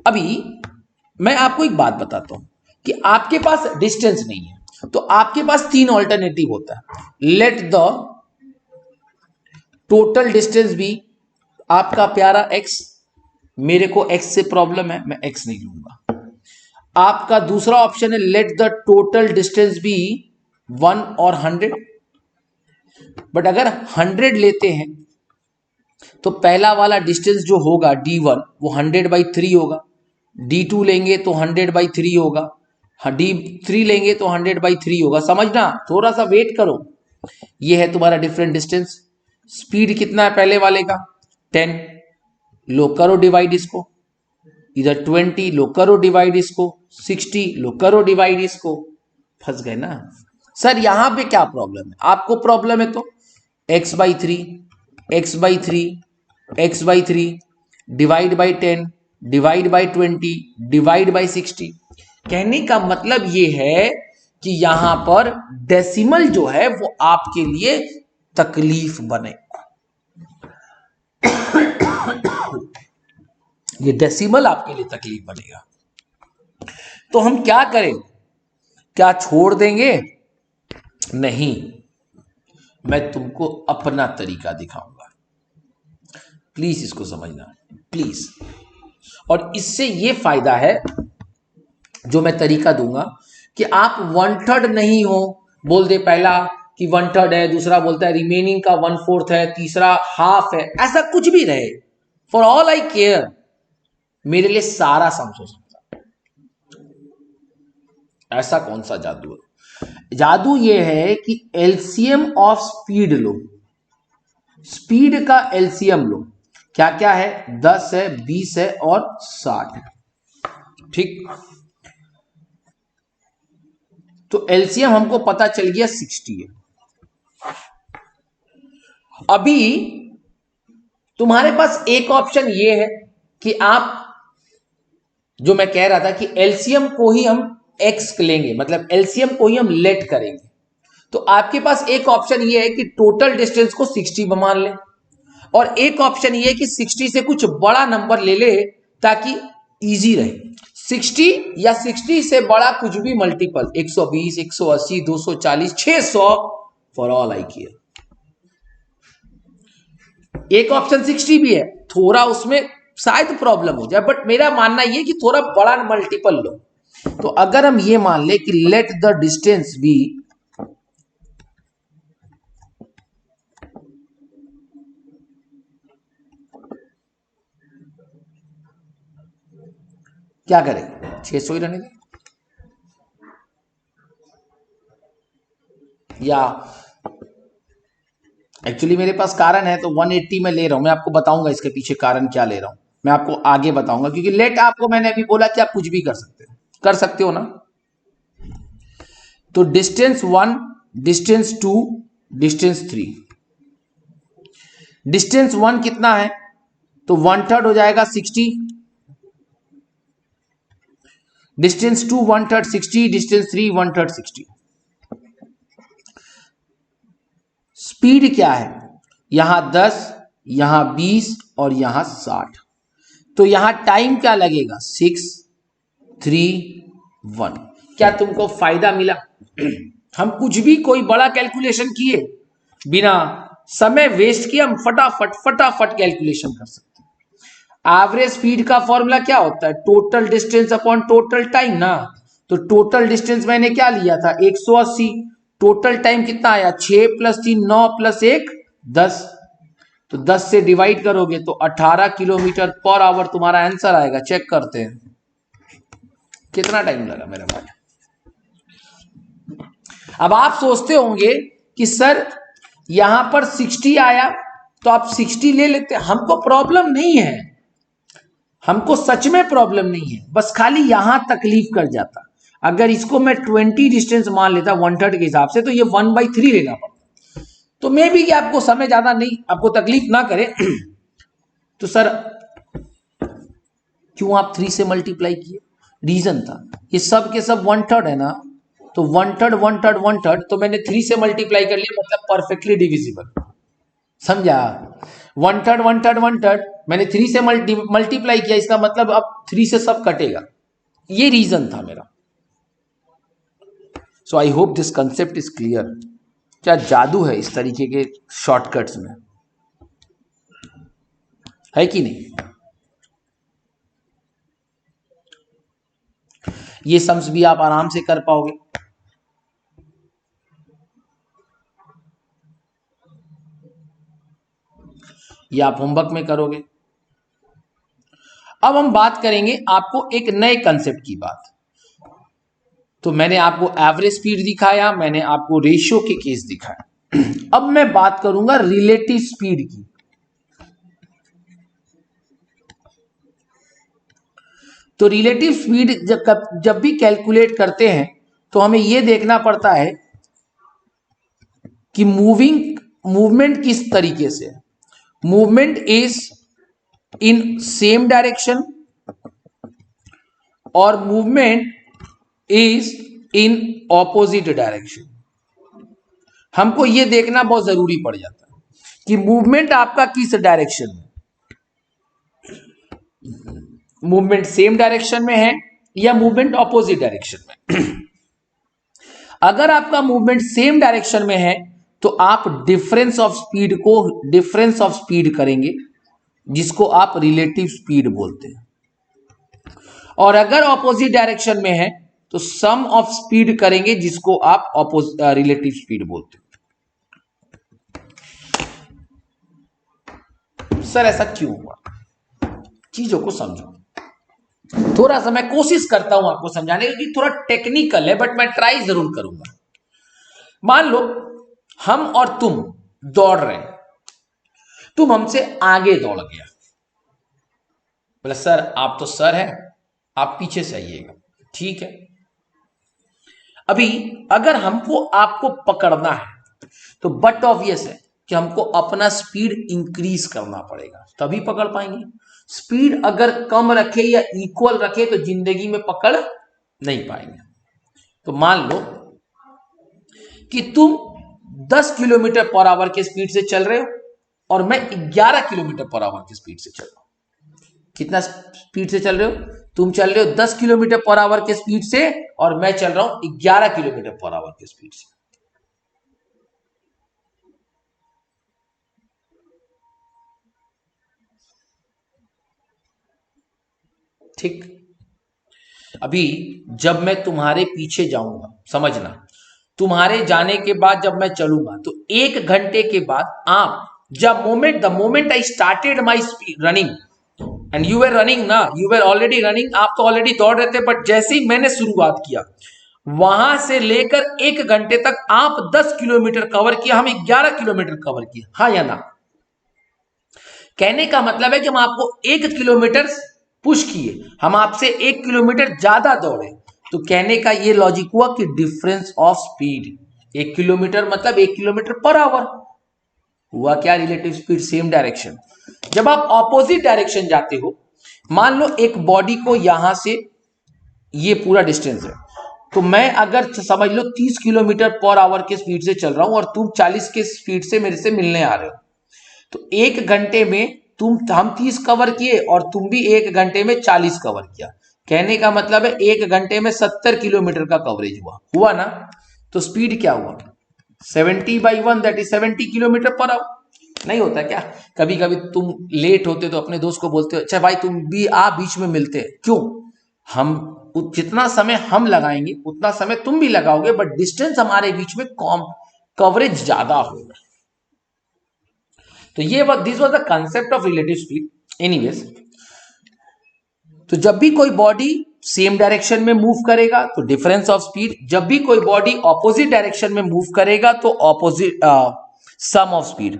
अभी मैं आपको एक बात बताता हूं कि आपके पास डिस्टेंस नहीं है तो आपके पास 3 ऑल्टरनेटिव होता है, लेट द टोटल डिस्टेंस भी आपका प्यारा x, मेरे को x से प्रॉब्लम है, मैं x नहीं लूंगा। आपका दूसरा ऑप्शन है let the total distance be 1 और 100, बट अगर 100 लेते हैं तो पहला वाला डिस्टेंस जो होगा d1 वो 100/3 होगा, d2 लेंगे तो 100/3 होगा, हाँ D3 लेंगे तो 100/3 होगा, समझना, थोड़ा सा वेट करो। ये है तुम्हारा डिफरेंट डिस्टेंस। स्पीड कितना है पहले वाले का 10, लो करो डिवाइड इसको, इधर 20 लो करो डिवाइड इसको, 60 लो करो डिवाइड इसको। फंस गए ना सर, यहां पे क्या प्रॉब्लम है? आपको प्रॉब्लम है तो x/3 x/3 x/3 divide by 10 divide by 20 divide by 60। कहने का मतलब ये है कि यहां पर डेसिमल जो है वो आपके लिए तकलीफ बने। ये डेसिमल आपके लिए तकलीफ बनेगा। तो हम क्या करें? क्या छोड़ देंगे? नहीं, मैं तुमको अपना तरीका दिखाऊंगा, प्लीज इसको समझना, प्लीज। और इससे ये फायदा है जो मैं तरीका दूंगा कि आप 1/3 नहीं हो, बोल दे पहला कि 1/3 है, दूसरा बोलता है रिमेनिंग का 1/4 है, तीसरा हाफ है, ऐसा कुछ भी रहे, फॉर ऑल आई केयर, मेरे लिए सारा सम हो सकता। ऐसा कौन सा जादू है? जादू ये है कि LCM of speed low, speed का एलसीएम लो। क्या क्या है? 10 है, 20 है और 60 है। ठीक, तो एलसीएम हमको पता चल गया 60 है। अभी तुम्हारे पास एक ऑप्शन ये है कि आप, जो मैं कह रहा था कि एलसीएम को ही हम एक्स लेंगे, मतलब एलसीएम को ही हम लेट करेंगे। तो आपके पास एक ऑप्शन ये है कि टोटल डिस्टेंस को 60 मान ले, और एक ऑप्शन ये है कि 60 से कुछ बड़ा नंबर ले ले ताकि इजी रहे। 60 या 60 से बड़ा कुछ भी multiple, 120 180 240 600, for all I care. एक ऑप्शन 60 भी है, थोड़ा उसमें शायद प्रॉब्लम हो जाए, बट मेरा मानना यह कि थोड़ा बड़ा मल्टीपल लो। तो अगर हम ये मान ले कि लेट द डिस्टेंस बी क्या करें, 600 ही रहने दें, या एक्चुअली मेरे पास कारण है तो 180 में ले रहा हूं। मैं आपको बताऊंगा इसके पीछे कारण क्या ले रहा हूं, मैं आपको आगे बताऊंगा, क्योंकि लेट आपको मैंने अभी बोला कि आप कुछ भी कर सकते हो ना। तो डिस्टेंस 1, डिस्टेंस 2, डिस्टेंस 3। डिस्टेंस 1 कितना है? तो 1/3 हो जाएगा 60, डिस्टेंस 2 1/3 60, डिस्टेंस 3 1/3 60। स्पीड क्या है? यहां 10, यहां 20 और यहां 60। तो यहां टाइम क्या लगेगा? 6 3 1। क्या तुमको फायदा मिला? हम कुछ भी कोई बड़ा कैलकुलेशन किए बिना समय वेस्ट किए हम फटाफट फटाफट कैलकुलेशन कर सकते हैं। एवरेज स्पीड का फॉर्मूला क्या होता है? Total distance upon total time ना। तो टोटल डिस्टेंस मैंने क्या लिया था? 180। टोटल टाइम कितना आया? 6 + 3 9 + 1 10। तो 10 से डिवाइड करोगे तो 18 किलोमीटर पर आवर तुम्हारा आंसर आएगा। चेक करते हैं कितना टाइम लगा मेरे भाई। अब आप सोचते होंगे कि सर यहां पर 60 आया तो आप 60 ले लेते। हमको प्रॉब्लम नहीं है, हमको सच में प्रॉब्लम नहीं है, बस खाली यहां तकलीफ कर जाता। अगर इसको मैं 20 डिस्टेंस मान लेता 1/3 के हिसाब से तो ये 1/3 लेना पड़ता। तो मे भी कि आपको समय ज्यादा नहीं, आपको तकलीफ ना करे तो सर क्यों आप 3 से मल्टीप्लाई किए? रीजन था ये सब के सब 1/3 है ना, तो 1/3 1/3 1/3, तो मैंने 3 से मल्टीप्लाई कर लिया, मतलब परफेक्टली डिविजिबल। समझा? 1/3 1/3 1/3 मैंने 3 से मल्टीप्लाई किया, इसका मतलब अब 3 से सब कटेगा। ये रीजन था मेरा। So I hope this concept is clear. क्या जादू है इस तरीके के शॉर्टकट्स में, है कि नहीं? ये सम्स भी आप आराम से कर पाओगे। ये आप होमवर्क में करोगे। अब हम बात करेंगे आपको एक नए कंसेप्ट की बात। तो मैंने आपको एवरेज स्पीड दिखाया, मैंने आपको रेशियो के केस दिखाया। अब मैं बात करूंगा रिलेटिव स्पीड की। तो रिलेटिव स्पीड जब भी कैलकुलेट करते हैं तो हमें यह देखना पड़ता है कि मूवमेंट किस तरीके से। Movement is in same direction और movement is in opposite direction. हमको यह देखना बहुत जरूरी पड़ जाता है कि मूवमेंट आपका किस डायरेक्शन में, मूवमेंट सेम डायरेक्शन में है या मूवमेंट ऑपोजिट डायरेक्शन में। अगर आपका मूवमेंट सेम डायरेक्शन में है तो आप डिफरेंस ऑफ स्पीड को डिफरेंस ऑफ स्पीड करेंगे, जिसको आप रिलेटिव स्पीड बोलते हैं। और अगर ऑपोजिट डायरेक्शन में है तो सम ऑफ स्पीड करेंगे, जिसको आप रिलेटिव स्पीड बोलते हैं। सर ऐसा क्यों हुआ? चीजों को समझो। थोड़ा सा मैं कोशिश करता हूं आपको समझाने की, थोड़ा टेक्निकल है बट मैं ट्राई जरूर करूंगा। मान लो हम और तुम दौड़ रहे हैं, तुम हमसे आगे दौड़ गया, बोले सर आप तो सर है, आप पीछे से आइएगा। ठीक है, अभी अगर हमको आपको पकड़ना है तो बट ऑब्वियस है कि हमको अपना स्पीड इंक्रीज करना पड़ेगा, तभी पकड़ पाएंगे। स्पीड अगर कम रखे या इक्वल रखे तो जिंदगी में पकड़ नहीं पाएंगे। तो मान लो कि तुम 10 किलोमीटर पर आवर के स्पीड से चल रहे हो और मैं 11 किलोमीटर पर आवर की स्पीड से चल रहा हूं। कितना स्पीड से चल रहे हो? तुम चल रहे हो 10 किलोमीटर पर आवर के स्पीड से और मैं चल रहा हूं 11 किलोमीटर पर आवर के स्पीड से। ठीक, अभी जब मैं तुम्हारे पीछे जाऊंगा, समझना, तुम्हारे जाने के बाद जब मैं चलूंगा तो 1 घंटे के बाद आप जब the moment I started my running and you were running ना, यू वर ऑलरेडी रनिंग, आप तो ऑलरेडी दौड़ रहे थे, बट जैसे ही मैंने शुरुआत किया वहां से लेकर 1 घंटे तक आप 10 किलोमीटर कवर किया, हम 11 किलोमीटर कवर किया, हाँ या ना? कहने का मतलब है कि हम आपको 1 किलोमीटर पुश किए, हम आपसे 1 किलोमीटर ज्यादा दौड़े। तो कहने का ये लॉजिक हुआ कि डिफरेंस ऑफ स्पीड, 1 किलोमीटर मतलब 1 किलोमीटर पर आवर हुआ क्या? Relative speed, same direction. जब आप ऑपोजिट डायरेक्शन जाते हो, मान लो एक बॉडी को यहां से ये पूरा डिस्टेंस है, तो मैं अगर समझ लो 30 किलोमीटर पर आवर के स्पीड से चल रहा हूं और तुम 40 के स्पीड से मेरे से मिलने आ रहे हो, तो 1 घंटे में हम 30 कवर किए और तुम भी 1 घंटे में 40 कवर किया। कहने का मतलब है 1 घंटे में 70 किलोमीटर का कवरेज हुआ ना? तो स्पीड क्या हुआ? 70/1 that is 70 kilometre per our. नहीं होता क्या? कभी कभी तुम लेट होते तो अपने दोस्त को बोलते हो, अच्छा भाई तुम भी आ, बीच में मिलते हैं। क्यों? हम जितना समय हम लगाएंगे उतना समय तुम भी लगाओगे, बट डिस्टेंस हमारे बीच में कम, कवरेज ज्यादा होगा। तो ये this was the concept of relative speed. Anyways, तो जब भी कोई बॉडी सेम डायरेक्शन में मूव करेगा तो डिफरेंस ऑफ स्पीड, जब भी कोई बॉडी ऑपोजिट डायरेक्शन में मूव करेगा तो ऑपोजिट सम ऑफ स्पीड।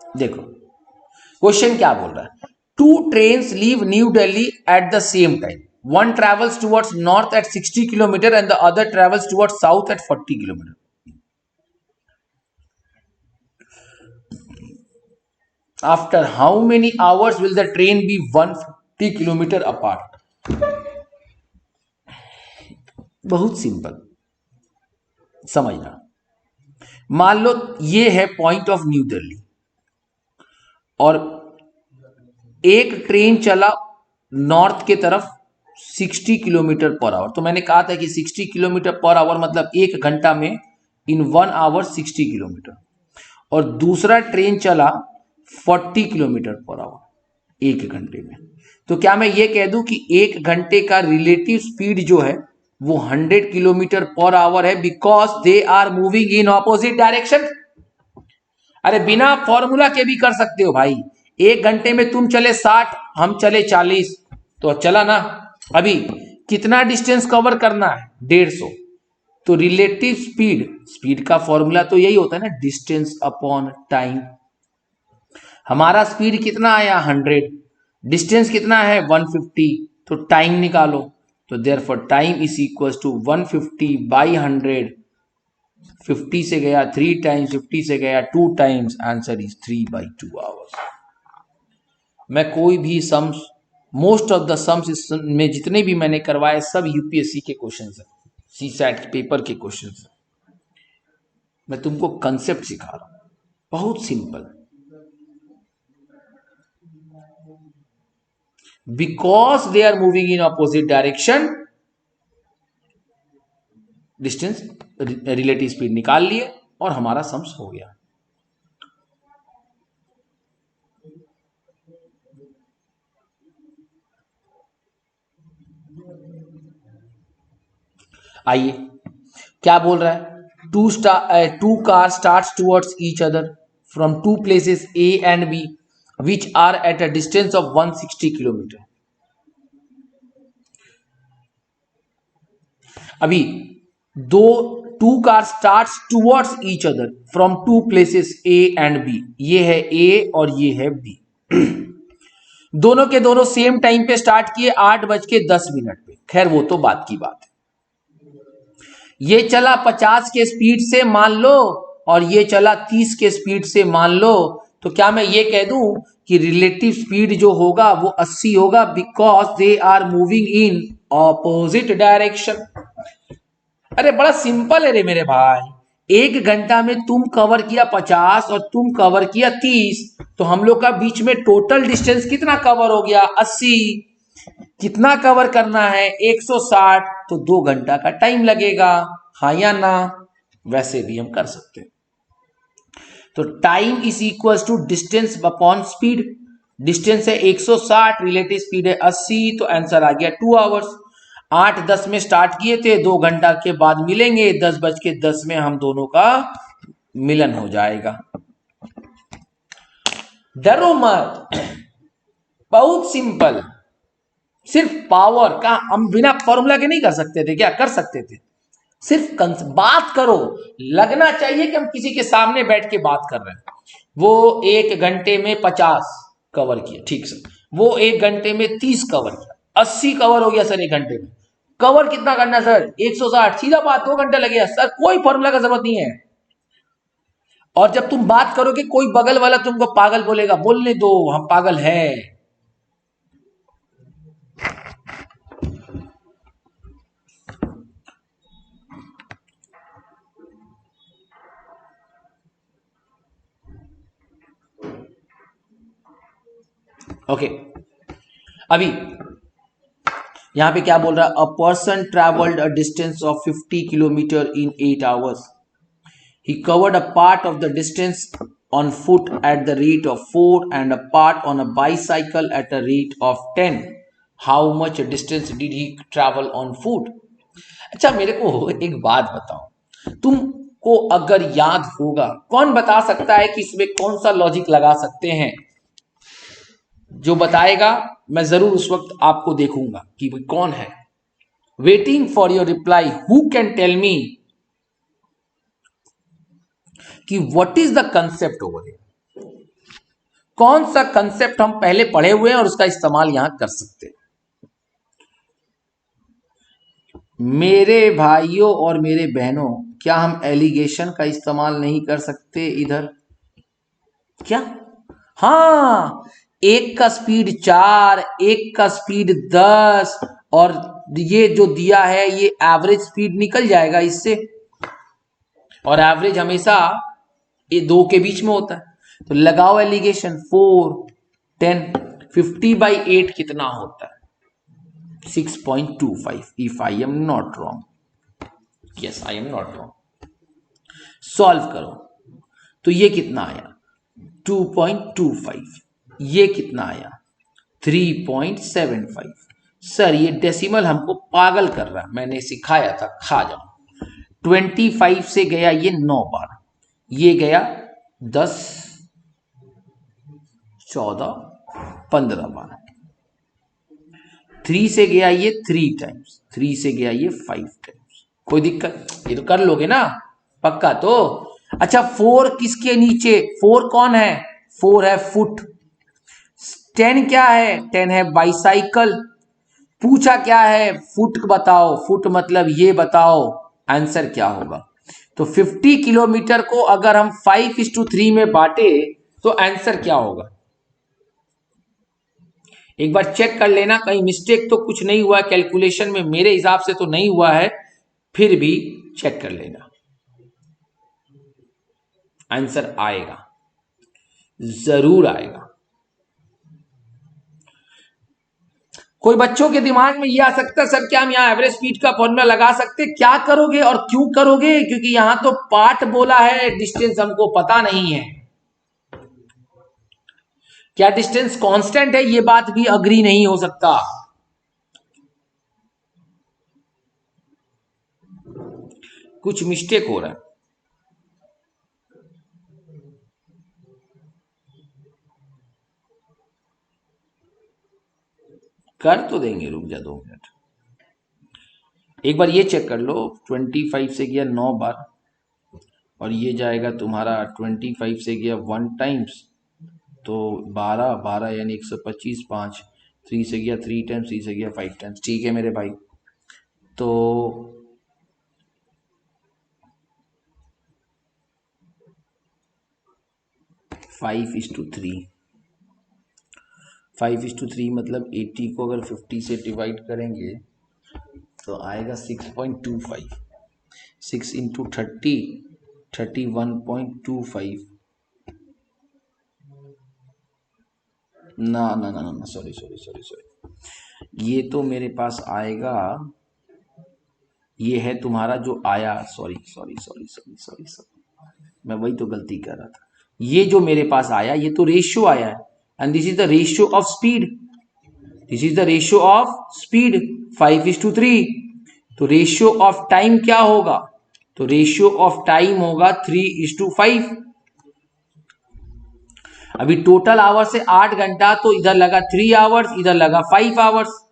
देखो क्वेश्चन क्या बोल रहा है, 2 trains leave new Delhi at the same time, one travels towards north at 60 kilometer and the other travels towards south at 40 kilometer. After how many hours will the train be 150 kilometer apart? बहुत simple समझना। मान लो ये है point of new Delhi और एक train चला north के तरफ 60 किलोमीटर पर आवर। तो मैंने कहा था कि 60 किलोमीटर पर आवर मतलब 1 घंटा में इन 1 आवर 60 किलोमीटर, और दूसरा ट्रेन चला 40 किलोमीटर पर आवर 1 घंटे में। तो क्या मैं ये कह दूं कि 1 घंटे का रिलेटिव स्पीड जो है वो 100 किलोमीटर पर आवर है, because they are moving in opposite direction. अरे बिना फॉर्मूला के भी कर सकते हो भाई, 1 घंटे में तुम चले 60, हम चले 40, तो चला ना। अभी कितना डिस्टेंस कवर करना है? 150। तो रिलेटिव स्पीड, स्पीड का फॉर्मूला तो यही होता है ना, डिस्टेंस अपॉन टाइम। हमारा स्पीड कितना आया? 100, डिस्टेंस कितना है? 150, तो टाइम निकालो। तो therefore time is equal to 150 by 100। 50 से गया 3 टाइम्स, 50 से गया 2 टाइम्स, आंसर इज 3/2 आवर्स। मैं कोई भी sums, most of the sums में जितने भी मैंने करवाए सब यूपीएससी के क्वेश्चन है, सीसैट पेपर के क्वेश्चन है। मैं तुमको कंसेप्ट सिखा रहा हूं, बहुत simple. Because they are moving in opposite direction, distance relative speed निकाल लिए और हमारा सम्स हो गया। आइए क्या बोल रहा है? Two car starts towards each other from 2 places A and B which are at a distance of 160 kilometre. अभी two car starts towards each other from 2 places A and B, ये है ए और ये है बी। दोनों के दोनों सेम टाइम पे स्टार्ट किए, 8:10 पे। खैर वो तो बात की बात है। ये चला 50 के स्पीड से मान लो और ये चला 30 के स्पीड से मान लो, तो क्या मैं ये कह दूं कि रिलेटिव स्पीड जो होगा वो 80 होगा? Because they are moving in opposite direction. अरे बड़ा सिंपल है रे मेरे भाई। 1 घंटा में तुम कवर किया 50 और तुम कवर किया 30, तो हम लोग का बीच में टोटल डिस्टेंस कितना कवर हो गया? 80। कितना कवर करना है? 160, तो 2 घंटा का टाइम लगेगा, हाँ या ना? वैसे भी हम कर सकते हैं। तो time is equal to distance upon speed. Distance है 160, रिलेटिव स्पीड है 80, तो आंसर आ गया 2 आवर्स। 8:10 में स्टार्ट किए थे, 2 घंटा के बाद मिलेंगे, 10:10 में हम दोनों का मिलन हो जाएगा। डरो मत, बहुत सिंपल। सिर्फ पावर का हम बिना फॉर्मूला के नहीं कर सकते थे क्या? कर सकते थे। सिर्फ बात करो, लगना चाहिए कि हम किसी के सामने बैठ के बात कर रहे हैं। वो 1 घंटे में 50 कवर किया, ठीक सर। वो 1 घंटे में 30 कवर किया, 80 कवर हो गया सर 1 घंटे में। कवर कितना करना सर? 160, सीधा बात, 2 घंटे लगेगा सर, कोई फॉर्मूला का जरूरत नहीं है। और जब तुम बात करोगे कोई बगल वाला तुमको पागल बोलेगा, बोलने दो, हम पागल है। ओके अभी यहां पे क्या बोल रहा है? A person travelled a distance of 50 kilometre in 8 hours. He covered a part of the distance on foot at the rate of 4 and a part on a bicycle at a rate of 10. How much distance did he travel on foot? अच्छा मेरे को एक बात बताओ, तुमको अगर याद होगा, कौन बता सकता है कि इसमें कौन सा लॉजिक लगा सकते हैं? जो बताएगा मैं जरूर उस वक्त आपको देखूंगा कि वो कौन है। Waiting for your reply, who can tell me कि what is the concept over here? कौन सा कंसेप्ट हम पहले पढ़े हुए हैं और उसका इस्तेमाल यहां कर सकते हैं? मेरे भाइयों और मेरे बहनों, क्या हम एलिगेशन का इस्तेमाल नहीं कर सकते इधर? क्या? हाँ, एक का स्पीड 4, एक का स्पीड 10, और ये जो दिया है ये एवरेज स्पीड निकल जाएगा इससे, और एवरेज हमेशा ये 2 के बीच में होता है। तो लगाओ एलिगेशन, 4, 10, 50/8 कितना होता है? 6.25 if I am not wrong. Yes, I am not wrong. Solve करो तो ये कितना आया? 2.25। ये कितना आया? 3.75। सर ये डेसिमल हमको पागल कर रहा है, मैंने सिखाया था, खा जाओ। 25 से गया ये 9 बार, ये गया 10, 14, 15 बार। 3 से गया ये 3 टाइम्स, 3 से गया ये 5 टाइम्स। कोई दिक्कत? ये तो कर लोगे ना पक्का तो। अच्छा 4 किसके नीचे? 4 कौन है? 4 है फुट। 10 क्या है? 10 है बाइसाइकिल। पूछा क्या है? फुट बताओ, फुट मतलब ये बताओ, आंसर क्या होगा? तो 50 किलोमीटर को अगर हम 5:3 में बांटे तो आंसर क्या होगा? एक बार चेक कर लेना, कहीं मिस्टेक तो कुछ नहीं हुआ कैलकुलेशन में, मेरे हिसाब से तो नहीं हुआ है, फिर भी चेक कर लेना, आंसर आएगा, जरूर आएगा। कोई बच्चों के दिमाग में ये आ सकता है सर क्या हम यहाँ एवरेज स्पीड का फॉर्मूला लगा सकते? क्या करोगे और क्यों करोगे? क्योंकि यहां तो पार्ट बोला है, डिस्टेंस हमको पता नहीं है। क्या डिस्टेंस कांस्टेंट है? ये बात भी अग्री नहीं हो सकता। कुछ मिस्टेक हो रहा है। कर तो देंगे, रुक जा 2 मिनट। एक बार ये चेक कर लो, 25 से गया 9 बार और ये जाएगा तुम्हारा 25 से गया 1 टाइम्स, तो 12 12 यानी 125, 5 3 से गया 3 टाइम्स, 3 से गया 5 टाइम्स। ठीक है मेरे भाई, तो 5:3, 5:3 मतलब 80 को अगर 50 से डिवाइड करेंगे तो आएगा 6.25, 6 इंटू 30, 31.25। ना ना ना ना, सॉरी सॉरी सॉरी सॉरी, ये तो मेरे पास आएगा, ये है तुम्हारा जो आया, sorry sorry sorry sorry sorry sorry, मैं वही तो गलती कर रहा था। ये जो मेरे पास आया ये तो रेशियो आया है, and this is the ratio of speed, this is the ratio of speed 5:3। तो रेशियो ऑफ टाइम क्या होगा? तो रेशियो ऑफ टाइम होगा 3:5। अभी टोटल आवर से 8 घंटा, तो इधर लगा 3 आवर्स, इधर लगा 5 आवर्स।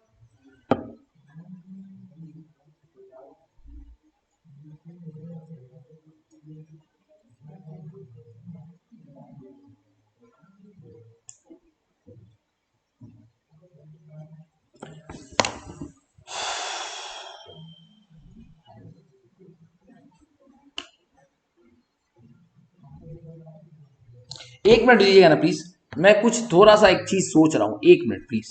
एक मिनट दीजिएगा ना प्लीज, मैं कुछ थोड़ा सा एक चीज सोच रहा हूं, 1 मिनट प्लीज।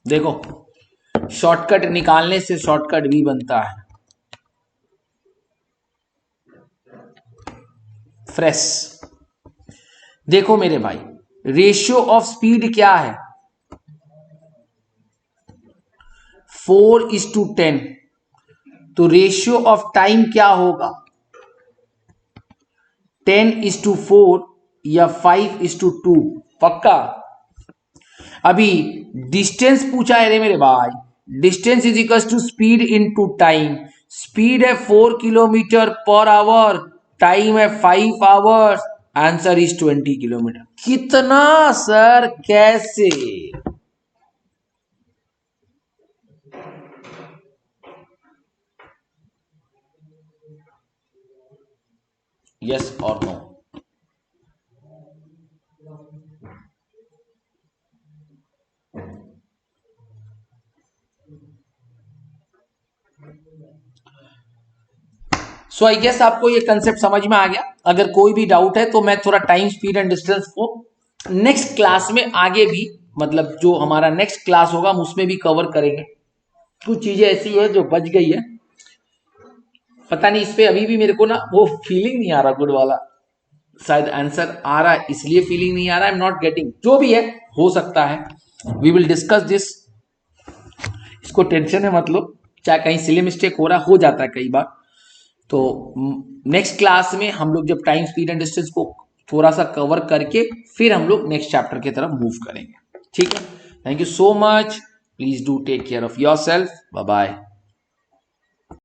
देखो शॉर्टकट निकालने से शॉर्टकट भी बनता है। फ्रेश, देखो मेरे भाई, रेशियो ऑफ स्पीड क्या है? 4:10। तो रेशियो ऑफ टाइम क्या होगा? 10:4 या 5:2। पक्का? अभी डिस्टेंस पूछा है रे मेरे भाई, distance is equal to speed into time. Speed है 4 किलोमीटर पर आवर, टाइम है 5 आवर्स, आंसर इज 20 किलोमीटर। कितना सर, कैसे? यस और नो? सो आई गेस आपको ये कंसेप्ट समझ में आ गया। अगर कोई भी डाउट है तो मैं थोड़ा टाइम स्पीड एंड डिस्टेंस को नेक्स्ट क्लास में आगे भी, मतलब जो हमारा नेक्स्ट क्लास होगा हम उसमें भी कवर करेंगे। कुछ चीजें ऐसी है जो बच गई है, पता नहीं इस पे अभी भी मेरे को ना वो फीलिंग नहीं आ रहा गुड वाला, शायद आंसर आ रहा है इसलिए फीलिंग नहीं आ रहा है, आई एम नॉट गेटिंग। जो भी है हो सकता है, वी विल डिस्कस दिस, इसको टेंशन में मत लो, चाहे कहीं सिली मिस्टेक हो रहा, हो जाता है कई बार। तो नेक्स्ट क्लास में हम लोग जब टाइम स्पीड एंड डिस्टेंस को थोड़ा सा कवर करके फिर हम लोग नेक्स्ट चैप्टर की तरफ मूव करेंगे। ठीक है, thank you so much, please do take care of yourself, bye bye.